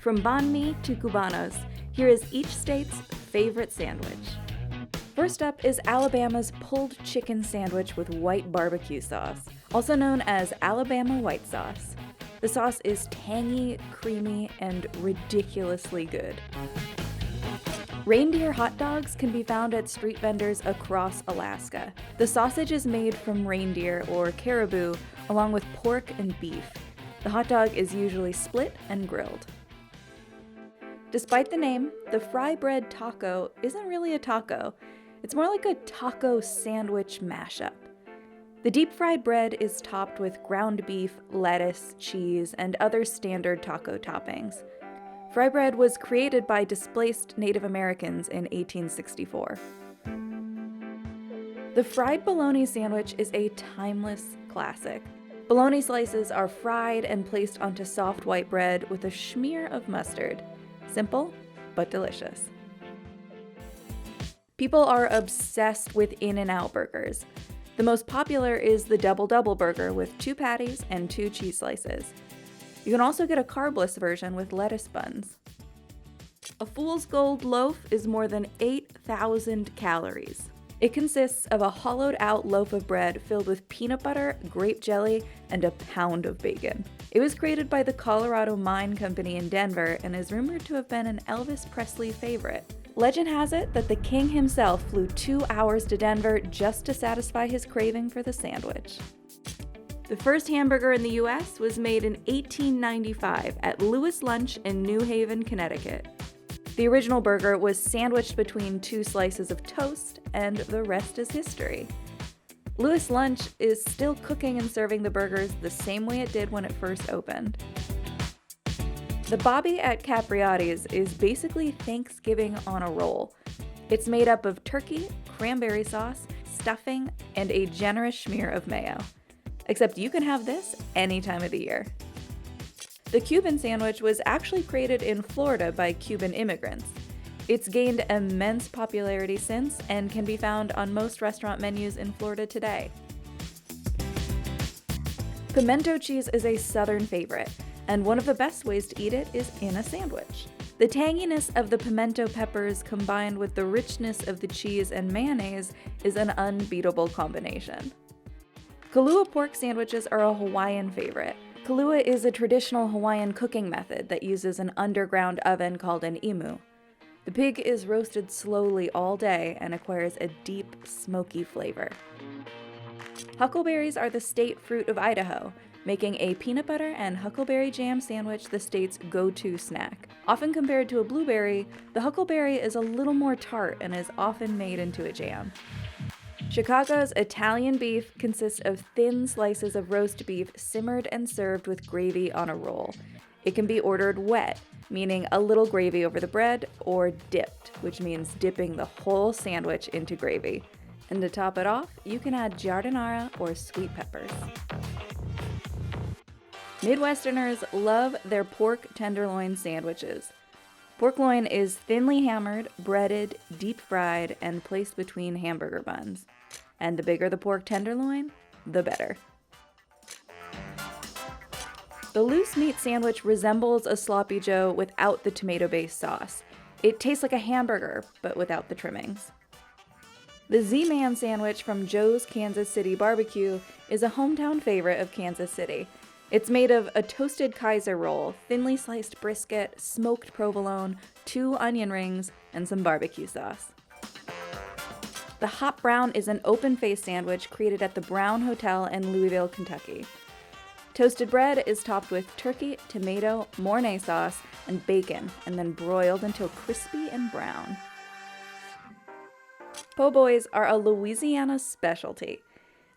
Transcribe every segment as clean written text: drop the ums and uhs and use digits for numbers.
From banh mi to Cubanos, here is each state's favorite sandwich. First up is Alabama's pulled chicken sandwich with white barbecue sauce, also known as Alabama white sauce. The sauce is tangy, creamy, and ridiculously good. Reindeer hot dogs can be found at street vendors across Alaska. The sausage is made from reindeer or caribou, along with pork and beef. The hot dog is usually split and grilled. Despite the name, the fry bread taco isn't really a taco. It's more like a taco sandwich mashup. The deep-fried bread is topped with ground beef, lettuce, cheese, and other standard taco toppings. Fry bread was created by displaced Native Americans in 1864. The fried bologna sandwich is a timeless classic. Bologna slices are fried and placed onto soft white bread with a smear of mustard. Simple, but delicious. People are obsessed with In-N-Out burgers. The most popular is the double burger with 2 patties and 2 cheese slices. You can also get a carbless version with lettuce buns. A fool's gold loaf is more than 8,000 calories. It consists of a hollowed-out loaf of bread filled with peanut butter, grape jelly, and a pound of bacon. It was created by the Colorado MAINE Company in Denver and is rumored to have been an Elvis Presley favorite. Legend has it that the king himself flew 2 hours to Denver just to satisfy his craving for the sandwich. The first hamburger in the US was made in 1895 at Louis Lunch in New Haven, Connecticut. The original burger was sandwiched between 2 slices of toast, and the rest is history. Louis Lunch is still cooking and serving the burgers the same way it did when it first opened. The Bobby at Capriotti's is basically Thanksgiving on a roll. It's made up of turkey, cranberry sauce, stuffing, and a generous smear of mayo. Except you can have this any time of the year. The Cuban sandwich was actually created in Florida by Cuban immigrants. It's gained immense popularity since and can be found on most restaurant menus in Florida today. Pimento cheese is a southern favorite, and one of the best ways to eat it is in a sandwich. The tanginess of the pimento peppers combined with the richness of the cheese and mayonnaise is an unbeatable combination. Kalua pork sandwiches are a Hawaiian favorite. Kalua is a traditional Hawaiian cooking method that uses an underground oven called an imu. The pig is roasted slowly all day and acquires a deep, smoky flavor. Huckleberries are the state fruit of Idaho, making a peanut butter and huckleberry jam sandwich the state's go-to snack. Often compared to a blueberry, the huckleberry is a little more tart and is often made into a jam. Chicago's Italian beef consists of thin slices of roast beef simmered and served with gravy on a roll. It can be ordered wet, meaning a little gravy over the bread, or dipped, which means dipping the whole sandwich into gravy. And to top it off, you can add giardiniera or sweet peppers. Midwesterners love their pork tenderloin sandwiches. Pork loin is thinly hammered, breaded, deep-fried, and placed between hamburger buns. And the bigger the pork tenderloin, the better. The loose meat sandwich resembles a sloppy joe without the tomato-based sauce. It tastes like a hamburger, but without the trimmings. The Z-Man sandwich from Joe's Kansas City Barbecue is a hometown favorite of Kansas City. It's made of a toasted Kaiser roll, thinly sliced brisket, smoked provolone, 2 onion rings, and some barbecue sauce. The Hot Brown is an open-faced sandwich created at the Brown Hotel in Louisville, Kentucky. Toasted bread is topped with turkey, tomato, Mornay sauce, and bacon, and then broiled until crispy and brown. Po' boys are a Louisiana specialty.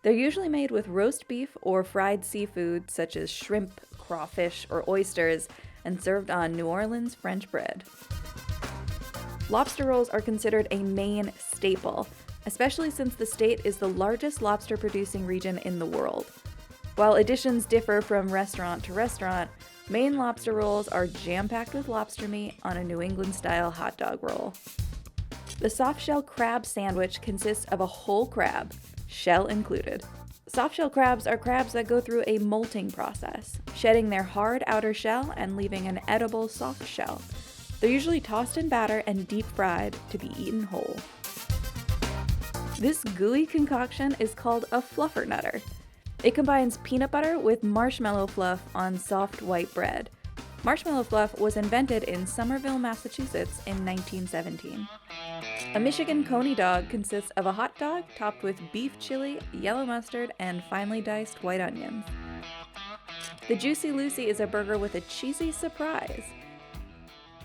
They're usually made with roast beef or fried seafood such as shrimp, crawfish, or oysters, and served on New Orleans French bread. Lobster rolls are considered a Maine staple, especially since the state is the largest lobster-producing region in the world. While additions differ from restaurant to restaurant, Maine lobster rolls are jam-packed with lobster meat on a New England-style hot dog roll. The soft-shell crab sandwich consists of a whole crab, shell included. Softshell crabs are crabs that go through a molting process, shedding their hard outer shell and leaving an edible soft shell. They're usually tossed in batter and deep fried to be eaten whole. This gooey concoction is called a fluffernutter. It combines peanut butter with marshmallow fluff on soft white bread. Marshmallow fluff was invented in Somerville, Massachusetts in 1917. A Michigan Coney dog consists of a hot dog topped with beef chili, yellow mustard, and finely diced white onions. The Juicy Lucy is a burger with a cheesy surprise.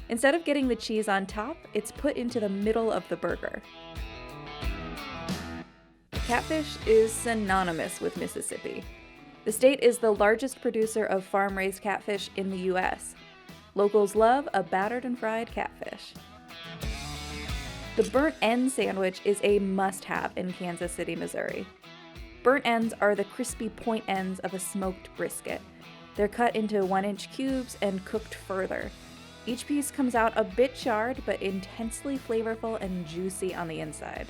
Instead of getting the cheese on top, it's put into the middle of the burger. Catfish is synonymous with Mississippi. The state is the largest producer of farm-raised catfish in the U.S. Locals love a battered and fried catfish. The burnt end sandwich is a must-have in Kansas City, Missouri. Burnt ends are the crispy point ends of a smoked brisket. They're cut into 1-inch cubes and cooked further. Each piece comes out a bit charred, but intensely flavorful and juicy on the inside.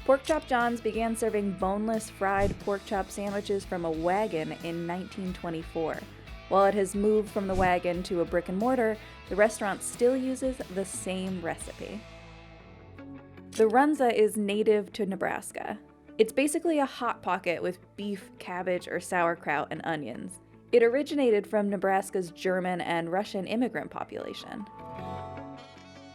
Pork Chop John's began serving boneless fried pork chop sandwiches from a wagon in 1924. While it has moved from the wagon to a brick and mortar, the restaurant still uses the same recipe. The runza is native to Nebraska. It's basically a Hot Pocket with beef, cabbage, or sauerkraut and onions. It originated from Nebraska's German and Russian immigrant population.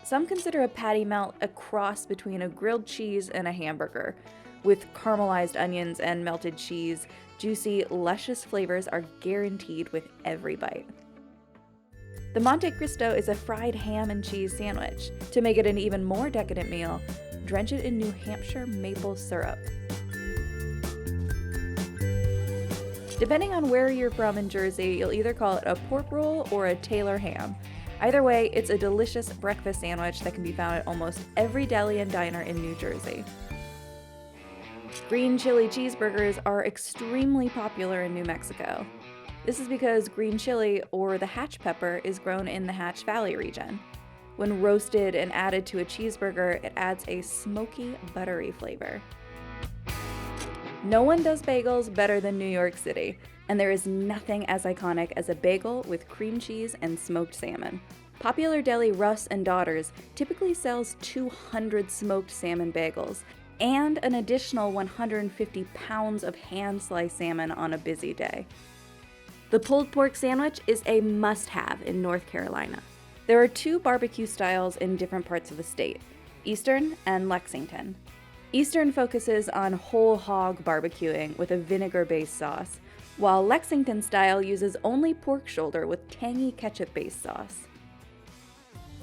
Some consider a patty melt a cross between a grilled cheese and a hamburger. With caramelized onions and melted cheese, juicy, luscious flavors are guaranteed with every bite. The MONTECRISTO is a fried ham and cheese sandwich. To make it an even more decadent meal, drench it in New Hampshire maple syrup. Depending on where you're from in Jersey, you'll either call it a pork roll or a Taylor ham. Either way, it's a delicious breakfast sandwich that can be found at almost every deli and diner in New Jersey. Green chili cheeseburgers are extremely popular in New Mexico. This is because green chili, or the hatch pepper, is grown in the Hatch Valley region. When roasted and added to a cheeseburger, it adds a smoky, buttery flavor. No one does bagels better than New York City, and there is nothing as iconic as a bagel with cream cheese and smoked salmon. Popular deli Russ and Daughters typically sells 200 smoked salmon bagels and an additional 150 pounds of hand-sliced salmon on a busy day. The pulled pork sandwich is a must-have in North Carolina. There are 2 barbecue styles in different parts of the state, Eastern and Lexington. Eastern focuses on whole hog barbecuing with a vinegar-based sauce, while Lexington style uses only pork shoulder with tangy ketchup-based sauce.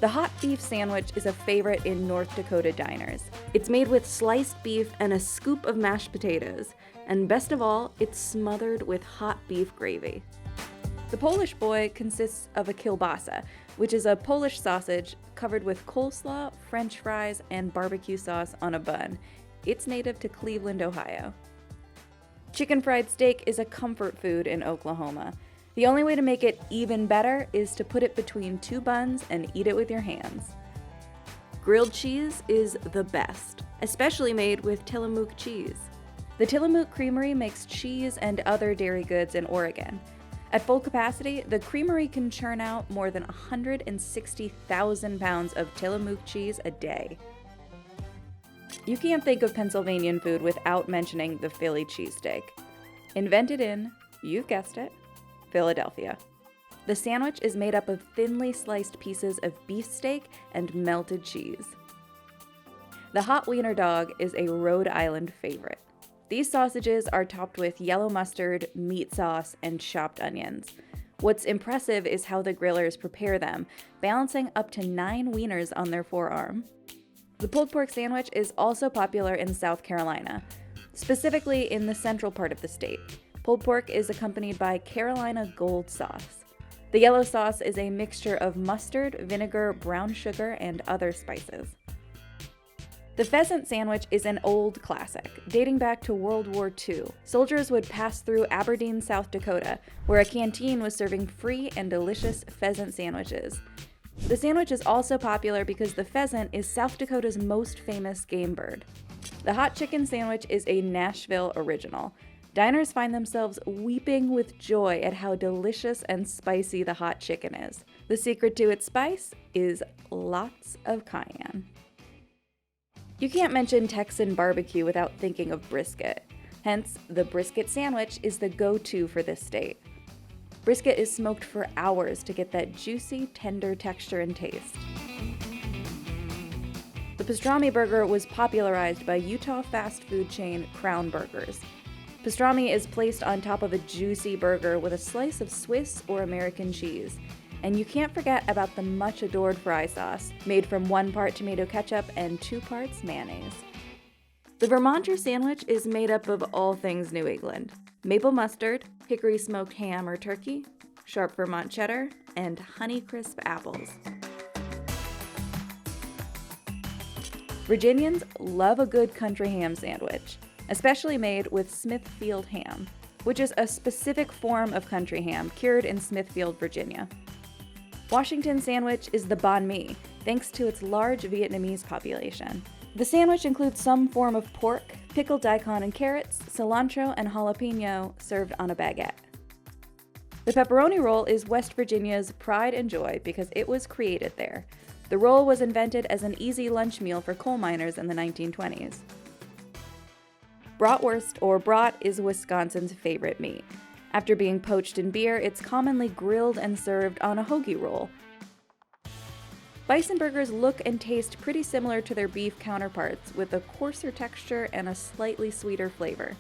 The hot beef sandwich is a favorite in North Dakota diners. It's made with sliced beef and a scoop of mashed potatoes, and best of all, it's smothered with hot beef gravy. The Polish boy consists of a kielbasa, which is a Polish sausage covered with coleslaw, French fries, and barbecue sauce on a bun. It's native to Cleveland, Ohio. Chicken fried steak is a comfort food in Oklahoma. The only way to make it even better is to put it between 2 buns and eat it with your hands. Grilled cheese is the best, especially made with Tillamook cheese. The Tillamook Creamery makes cheese and other dairy goods in Oregon. At full capacity, the creamery can churn out more than 160,000 pounds of Tillamook cheese a day. You can't think of Pennsylvanian food without mentioning the Philly cheesesteak. Invented in, you've guessed it, Philadelphia. The sandwich is made up of thinly sliced pieces of beef steak and melted cheese. The hot wiener dog is a Rhode Island favorite. These sausages are topped with yellow mustard, meat sauce, and chopped onions. What's impressive is how the grillers prepare them, balancing up to 9 wieners on their forearm. The pulled pork sandwich is also popular in South Carolina, specifically in the central part of the state. Pulled pork is accompanied by Carolina Gold sauce. The yellow sauce is a mixture of mustard, vinegar, brown sugar, and other spices. The pheasant sandwich is an old classic, dating back to World War II. Soldiers would pass through Aberdeen, South Dakota, where a canteen was serving free and delicious pheasant sandwiches. The sandwich is also popular because the pheasant is South Dakota's most famous game bird. The hot chicken sandwich is a Nashville original. Diners find themselves weeping with joy at how delicious and spicy the hot chicken is. The secret to its spice is lots of cayenne. You can't mention Texan barbecue without thinking of brisket. Hence, the brisket sandwich is the go-to for this state. Brisket is smoked for hours to get that juicy, tender texture and taste. The pastrami burger was popularized by Utah fast food chain Crown Burgers. Pastrami is placed on top of a juicy burger with a slice of Swiss or American cheese. And you can't forget about the much adored fry sauce, made from 1 part tomato ketchup and 2 parts mayonnaise. The Vermonter sandwich is made up of all things New England: maple mustard, hickory smoked ham or turkey, sharp Vermont cheddar, and Honeycrisp apples. Virginians love a good country ham sandwich, especially made with Smithfield ham, which is a specific form of country ham cured in Smithfield, Virginia. Washington sandwich is the banh mi, thanks to its large Vietnamese population. The sandwich includes some form of pork, pickled daikon and carrots, cilantro, and jalapeno served on a baguette. The pepperoni roll is West Virginia's pride and joy because it was created there. The roll was invented as an easy lunch meal for coal miners in the 1920s. Bratwurst or brat is Wisconsin's favorite meat. After being poached in beer, it's commonly grilled and served on a hoagie roll. Bison burgers look and taste pretty similar to their beef counterparts, with a coarser texture and a slightly sweeter flavor.